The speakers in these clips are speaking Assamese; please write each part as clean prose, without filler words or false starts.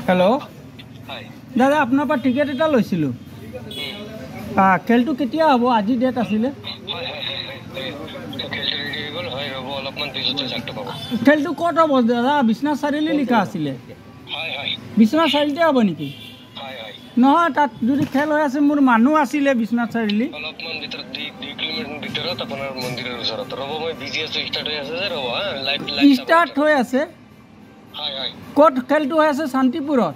हेलो दादा अपना पर टिकेट এটা লৈছিলো খেলটো কেতিয়া হ'ব আজি ডেট আছিল খেলটো কত হ'ব দাদা বিশ্বনাথ চাৰিআলি লিখা আছিল বিশ্বনাথ চাৰিআলিতে হ'ব নেকি নহয় তাত যদি খেল হৈ আছে মোৰ মানুহ আছিল বিশ্বনাথ চাৰিআলি অলপমান ভিতৰত 2 কিলোমিটাৰ ভিতৰত আপোনাৰ মন্দিৰৰ ওচৰত ৰব মই বিজিএছ ষ্টাৰ্ট হৈ আছে যে ৰব লাইভ ষ্টাৰ্ট হৈ আছে কত খেলটো হৈ আছে শান্তিপুৰত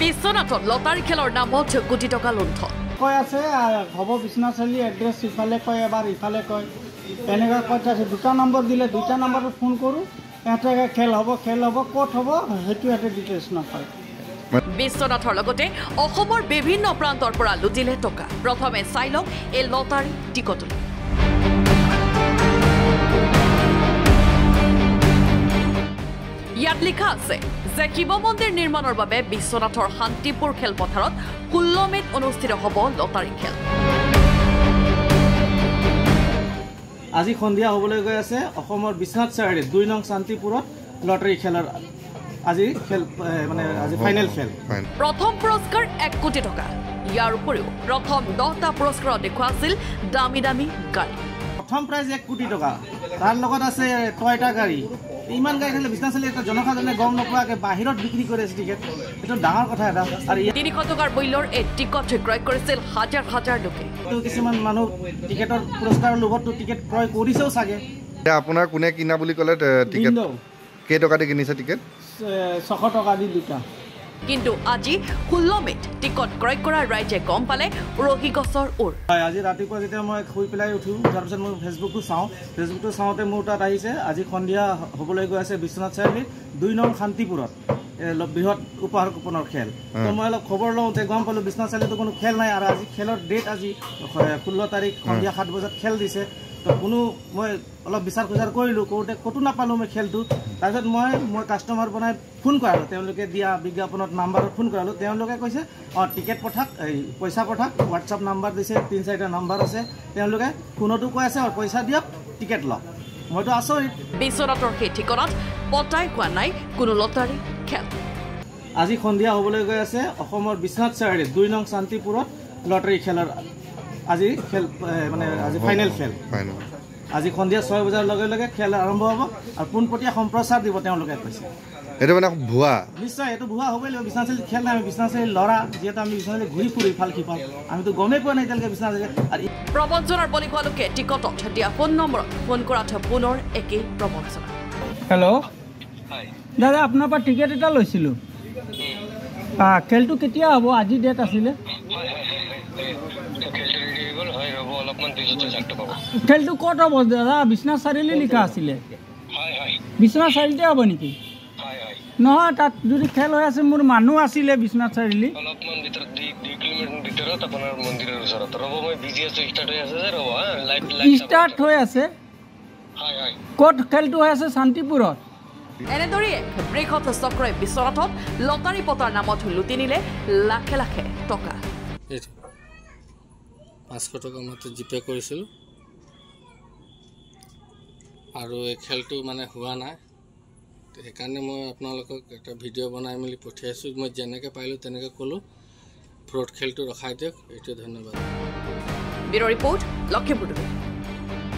বিশ্বনাথত লটাৰী খেলৰ নামত কোটি টকা লুণ্ঠন কয় আছে হ'ব বিশ্বনাথ চাৰিআলি এড্ৰেছ ইফালে কয় এবাৰ ইফালে কয় এনেকৈ কৈ আছে দুটা নম্বৰ দিলে দুটা নম্বৰত ফোন কৰোঁ এটাকে খেল হ'ব ক'ত হ'ব সেইটো এটা ডিটেইলছ নাপায় বিশ্বনাথৰ লগতে অসমৰ বিভিন্ন প্ৰান্তৰ পৰা লুটিলে টকা প্ৰথমে চাই লওক এই লটাৰী টিকট ইয়াত লিখা আছে যে শিৱ মন্দিৰ নিৰ্মাণৰ বাবে বিশ্বনাথৰ শান্তিপুৰ খেলপথাৰত 16 মেত অনুষ্ঠিত হ'ব লটাৰী খেল আজি সন্ধিয়া হ'বলৈ গৈ আছে অসমৰ বিশ্বনাথ চাৰিআলি 2 নং শান্তিপুৰত লটাৰী খেলৰ আজি খেল মানে আজি ফাইনেল খেল প্ৰথম পুৰস্কাৰ 1 কোটি টকা ইয়াৰ উপৰিও প্ৰথম 10টা পুৰস্কাৰ দেখুৱা আছিল দামী দামী গাড়ী প্ৰথম প্ৰাইজ 1 কোটি টকা তাৰ লগত আছে টয়টা গাড়ী ইমান গাড়ী খেলে বিশ্বনাথ চাৰিআলি এটা জনসাধাৰণে গম নপোৱাকৈ বাহিৰত বিক্ৰী কৰে আছে টিকেট এটা ডাঙৰ কথা এটা আৰু 300 টকাৰ মূল্যৰ এই টিকট ক্ৰয় কৰিছিল হাজাৰ হাজাৰ লোকে কিছুমান মানুহ টিকেটৰ পুৰস্কাৰৰ লোভতো টিকেট ক্ৰয় কৰিছেও চাগে আপোনাৰ কোনে কিনা বুলি ক'লে টিকেট কেই টকা দি কিনিছে টিকেট 600 টকা দি দুটা কিন্তু আজি 16 মেত টিকট ক্ৰয় কৰা ৰাইজে গম পালে উৰহি গছৰ ওৰ হয় আজি ৰাতিপুৱা যেতিয়া মই শুই পেলাই উঠো তাৰপিছত মই ফেচবুকটো চাওঁতে মোৰ তাত আহিছে আজি সন্ধিয়া হ'বলৈ গৈ আছে বিশ্বনাথ চাৰিআলি 2 নং শান্তিপুৰত বৃহৎ উপহাৰ কুপনৰ খেল তো মই অলপ খবৰ লওঁতে গম পালোঁ বিশ্বনাথ চাৰিআলিতো কোনো খেল নাই আৰু আজি খেলৰ ডেট আজি 16 তাৰিখ সন্ধিয়া 7 বজাত খেল দিছে তো কোনো মই অলপ বিচাৰ খোজাৰ কৰিলোঁ কৰোঁতে ক'তো নাপালোঁ মই খেলটো তাৰপিছত মই কাষ্টমাৰ বনাই ফোন কৰালোঁ তেওঁলোকে দিয়া বিজ্ঞাপনত নাম্বাৰত ফোন কৰালোঁ তেওঁলোকে কৈছে টিকেট পঠাক পইচা পঠাক হোৱাটছআপ নাম্বাৰ দিছে 3-4টা নাম্বাৰ আছে তেওঁলোকে ফোনতো কৈ আছে আৰু পইচা দিয়ক টিকেট লওক মইতো আচৰিত বিশ্বনাথৰ সেই ঠিকনাত পতাই কোৱা নাই কোনো লটাৰী খেল আজি সন্ধিয়া হ'বলৈ গৈ আছে অসমৰ বিশ্বনাথ চাৰিআলি 2 নং শান্তিপুৰত লটাৰী খেলৰ আজি খেল মানে আজি ফাইনেল খেল আজি সন্ধিয়া 6 বজাৰ লগে লগে খেল আৰম্ভ হ'ব আৰু পোনপটীয়া সম্প্ৰচাৰ দিব তেওঁলোকে কৈছে এটা মানে ভুৱা নিশ্চয় এইটো ভুৱা হ'বই লাগিব বিশ্বনাথ চাৰিআলি খেল নাই আমি বিশ্বনাথ চাৰিআলি ল'ৰা যিহেতু আমি বিশ্বনাথ চাৰিআলি ঘূৰি ফুৰি ইফাল সিফাল আমিতো গমেই পোৱা নাই এতিয়ালৈকে বিশ্বনাথ চাৰিআলি আৰু প্ৰবঞ্চনাৰ বলি হোৱা লোকে টিকটত দিয়া ফোন নম্বৰত ফোন কৰাত পুনৰ একেই প্ৰবঞ্চনা হেল্ল' দাদা আপোনাৰ পৰা টিকেট এটা লৈছিলোঁ খেলটো কেতিয়া হ'ব আজি ডেট আছিলে খেলটো কত হ'ব দাদা বিশ্বনাথ চাৰিআলি লিখা আছিলে বিশ্বনাথ চাৰিআলিতে হ'ব নেকি নহয় তাত যদি খেল হৈ আছে মোৰ মানুহ আছিলে বিশ্বনাথ চাৰিআলি অলপমান ভিতৰত 2 কিলোমিটাৰ ভিতৰত আপোনাৰ মন্দিৰৰ ওচৰত ৰব মই বিজিএছ ষ্টাৰ্ট হৈ আছে যে ৰব লাইভ ষ্টাৰ্ট হৈ আছে কত খেলটো হৈ আছে শান্তিপুৰত এনেদৰে বৃহৎ চক্ৰই বিশ্বনাথত লটাৰী পতাৰ নামত লুটি নিলে লাখে লাখে টকা 500 টকা মই জিপে কৰিছিলোঁ আৰু এই খেলটো মানে হোৱা নাই সেইকাৰণে মই আপোনালোকক এটা ভিডিঅ' বনাই মেলি পঠিয়াইছোঁ মই যেনেকৈ পাৰিলোঁ তেনেকৈ ক'লোঁ ফ্ৰড খেলটো ৰখাই দিয়ক এইটো ধন্যবাদ ব্যুৰ ৰিপৰ্ট লখিমপুৰ।